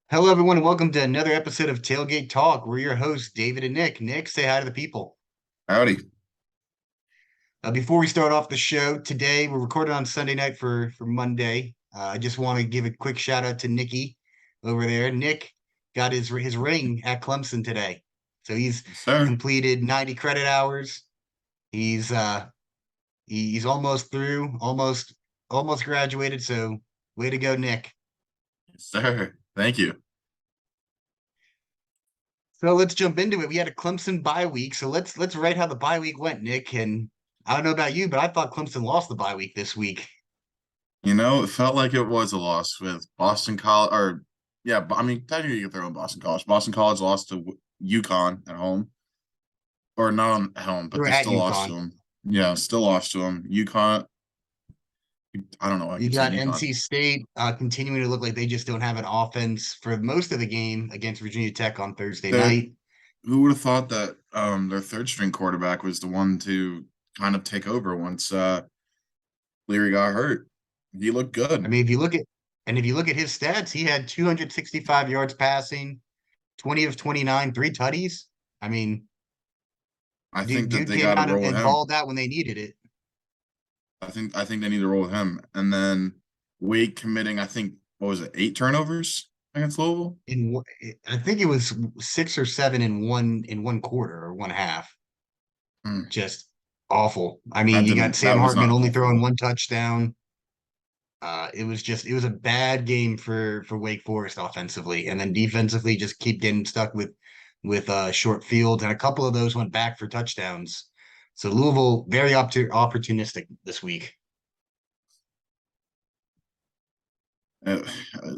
Hello, everyone, and welcome to another episode of Tailgate Talk. We're your hosts, David and Nick. Nick, say hi to the people. Howdy. Before we start off the show today, we're recording on Sunday night for Monday. I just want to give a quick shout out to Nicky over there. Nick got his ring at Clemson today, so he's Yes, sir. completed 90 credit hours. He's almost through, almost graduated. So way to go, Nick. Yes, sir. Thank you. So let's jump into it. We had a Clemson bye week, so let's write how the bye week went, Nick. And I don't know about you, but I thought Clemson lost the bye week this week. It felt like it was a loss with Boston College, or yeah, I mean, technically you can throw in Boston College. Boston College lost to UConn at home, or not at home, They but were they at still lost to UConn. them. Yeah, still lost to them. UConn, I don't know why I You keep saying got UConn. NC State continuing to look like they just don't have an offense for most of the game against Virginia Tech on Thursday That night. Who would have thought that their third string quarterback was the one to kind of take over once Leary got hurt. He looked I good. mean, if you look at his stats, he had 265 yards passing, 20 of 29, three tutties. I mean, I think that dude they came got to out roll with and him. balled out when they needed it. I think they need to roll with him. And then Wake committing, I think, what was it, 8 turnovers against Louisville? I think it was six or seven in one quarter or one half. Hmm. Just awful. I mean, That you got didn't that Sam was Hartman not only helpful. throwing one touchdown. It was a bad game for Wake Forest offensively, and then defensively just keep getting stuck with short fields, and a couple of those went back for touchdowns. So Louisville very opportunistic this week. Uh,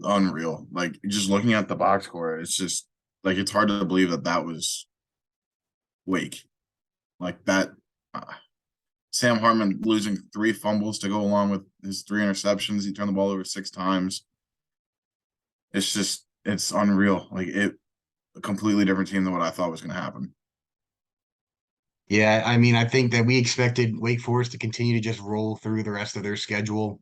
Unreal. Like just looking at the box score, it's just like it's hard to believe that that was Wake. Like that uh, Sam Hartman losing 3 fumbles to go along with his 3 interceptions. He turned the ball over 6 times. It's unreal. Like it a completely different team than what I thought was going to happen. Yeah, I mean, I think that we expected Wake Forest to continue to just roll through the rest of their schedule.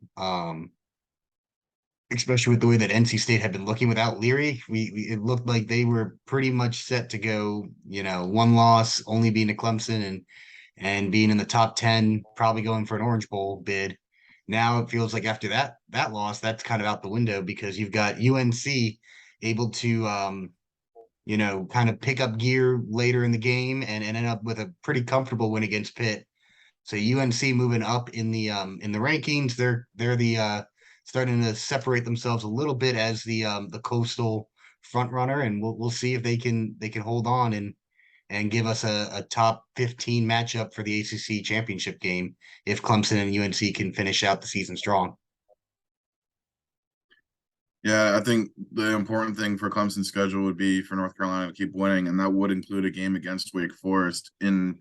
Especially with the way that NC State had been looking without Leary. It looked like they were pretty much set to go, one loss, only being to Clemson and being in the top 10, probably going for an Orange Bowl bid. Now it feels like after that loss, that's kind of out the window because you've got UNC able to kind of pick up gear later in the game and end up with a pretty comfortable win against Pitt. So UNC moving up in the rankings, they're the starting to separate themselves a little bit as the coastal front runner, and we'll see if they can hold on and give us a top 15 matchup for the ACC championship game if Clemson and UNC can finish out the season strong. Yeah, I think the important thing for Clemson's schedule would be for North Carolina to keep winning, and that would include a game against Wake Forest in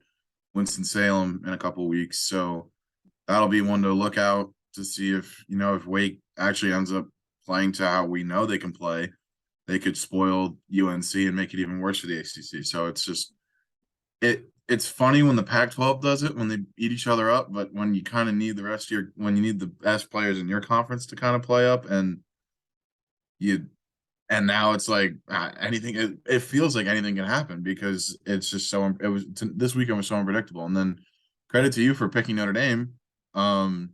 Winston-Salem in a couple of weeks. So that'll be one to look out to see if Wake actually ends up playing to how we know they can play, they could spoil UNC and make it even worse for the ACC. So it's funny when the Pac-12 does it when they beat each other up, but when you kind of need when you need the best players in your conference to kind of play up you and now it's like anything. It feels like anything can happen because it's just this weekend was so unpredictable. And then credit to you for picking Notre Dame. Um,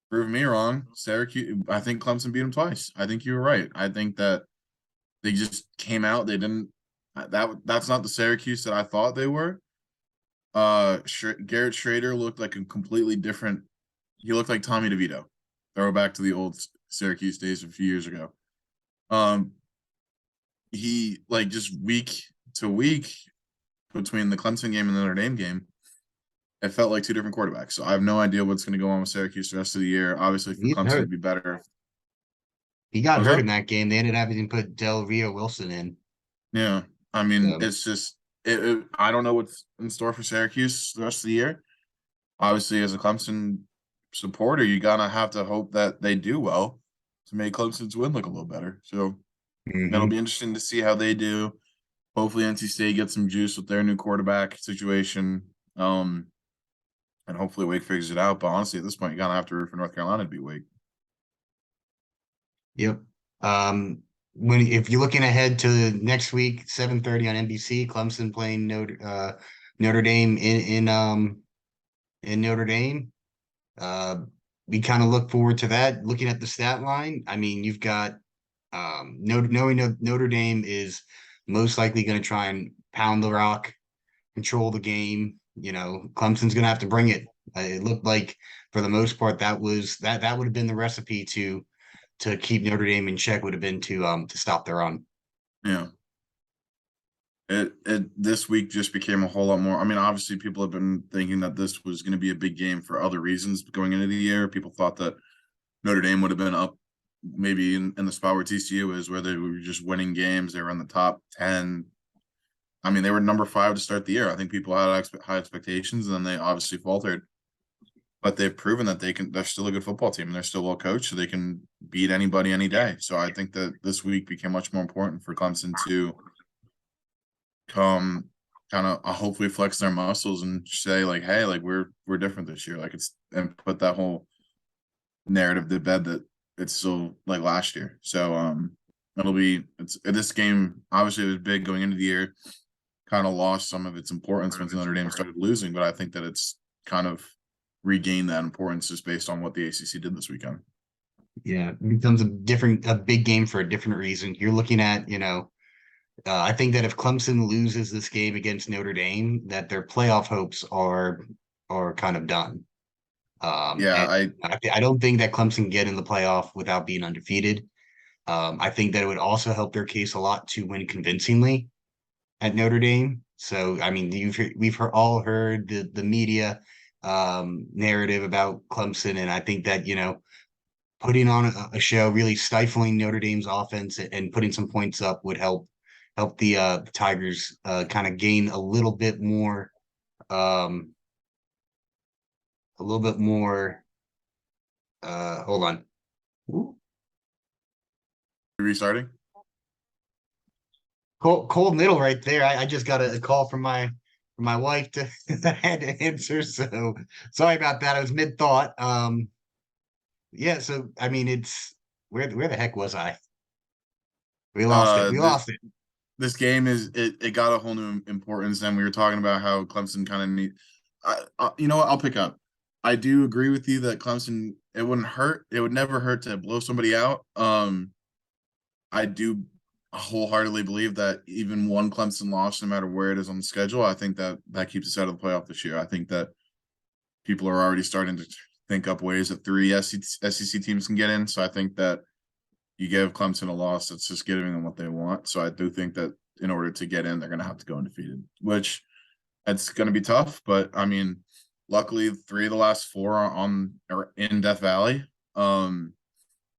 Prove me wrong. Syracuse. I think Clemson beat them twice. I think you were right. I think that they just came out. They didn't. That's not the Syracuse that I thought they were. Garrett Schrader looked like a completely different. He looked like Tommy DeVito. Throw back to the old Syracuse days a few years ago. Um, he like just week to week between the Clemson game and the Notre Dame game, it felt like two different quarterbacks. So I have no idea what's going to go on with Syracuse the rest of the year. Obviously, for He's Clemson, hurt. it'd be better. He got What was hurt in that? that game. They ended up having to put Del Rio Wilson in. Yeah, I mean, So it's just I don't know what's in store for Syracuse the rest of the year. Obviously, as a Clemson supporter, you gotta have to hope that they do well to make Clemson's win look a little better. So it'll mhm. be interesting to see how they do. Hopefully, NC State gets some juice with their new quarterback situation. And hopefully Wake figures it out. But honestly, at this point, you gotta have to root for North Carolina to be Wake. Yep. when if you're looking ahead to next week, 7:30 on NBC, Clemson playing Notre Dame in Notre Dame. Uh, we kind of look forward to that. Looking at the stat line, I mean, you've got knowing Notre Dame is most likely going to try and pound the rock, control the game. Clemson's going to have to bring it. It looked like for the most part that would have been the recipe to keep Notre Dame in check would have been to stop their run. Yeah. It this week just became a whole lot more. I mean, obviously, people have been thinking that this was going to be a big game for other reasons going into the year. People thought that Notre Dame would have been up maybe in the spot where TCU is, where they were just winning games. They were in the top 10. I mean, they were number 5 to start the year. I think people had high expectations, and then they obviously faltered. But they've proven that they're still a good football team, and they're still well coached, so they can beat anybody any day. So I think that this week became much more important for Clemson to come kind of hopefully flex their muscles and say like, hey, like we're different this year. Like it's and put that whole narrative to bed that it's still like last year. So it's this game obviously it was big going into the year, kind of lost some of its importance once Notre Dame started losing, but I think that it's kind of regained that importance just based on what the ACC did this weekend. Yeah, it becomes a big game for a different reason. You're looking at, I think that if Clemson loses this game against Notre Dame, that their playoff hopes are kind of done. Yeah, And I don't think that Clemson can get in the playoff without being undefeated. I think that it would also help their case a lot to win convincingly at Notre Dame. So, I mean, all heard the media narrative about Clemson, and I think that putting on a show, really stifling Notre Dame's offense and putting some points up would help the Tigers kind of gain um, a little bit more. Hold on. Ooh. restarting. Cold middle right there. I just got a call from my wife to that I had to answer. So sorry about that. I was mid thought. Yeah. So I mean, it's where the heck was I? We lost it. Uh, We this lost it. this game it got a whole new importance, and we were talking about how Clemson kind of need. You know what? I'll pick up. I do agree with you that Clemson it wouldn't hurt. It would never hurt to blow somebody out. I do wholeheartedly believe that even one Clemson loss, no matter where it is on the schedule, I think that keeps us out of the playoff this year. I think that people are already starting to think up ways that 3 SEC teams can get in. So I think that you give Clemson a loss, that's just giving them what they want. So I do think that in order to get in, they're going to have to go undefeated, which it's going to be tough. But I mean, luckily, 3 of the last 4 are in Death Valley.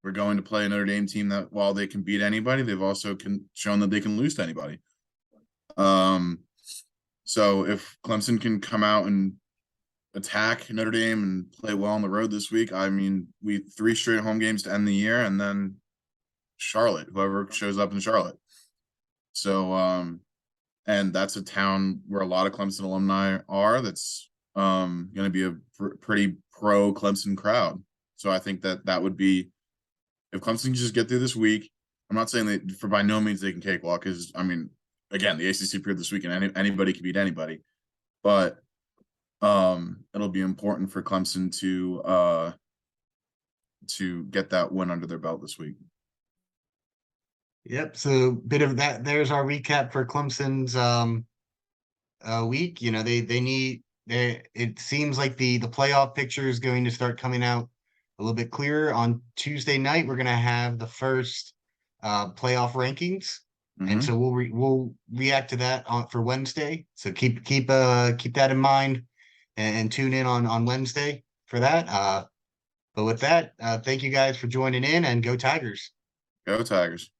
We're going to play a Notre Dame team that, while they can beat anybody, they've also shown that they can lose to anybody. So if Clemson can come out and attack Notre Dame and play well on the road this week, I mean, 3 straight home games to end the year, and then Charlotte, whoever shows up in Charlotte. So, and that's a town where a lot of Clemson alumni are. That's going to be a pretty pro Clemson crowd. So I think that would be, if Clemson can just get through this week. I'm not saying that for by no means they can cakewalk, because I mean, again, the ACC proved this weekend anybody can beat anybody, but it'll be important for Clemson to get that win under their belt this week. Yep. So bit of that. There's our recap for Clemson's week. It seems like the playoff picture is going to start coming out a little bit clearer on Tuesday night. We're gonna have the first playoff rankings, and Mm-hmm. so we'll react to that for Wednesday. So keep that in mind and tune in on Wednesday for that. But with that, thank you guys for joining in, and go Tigers. Go Tigers.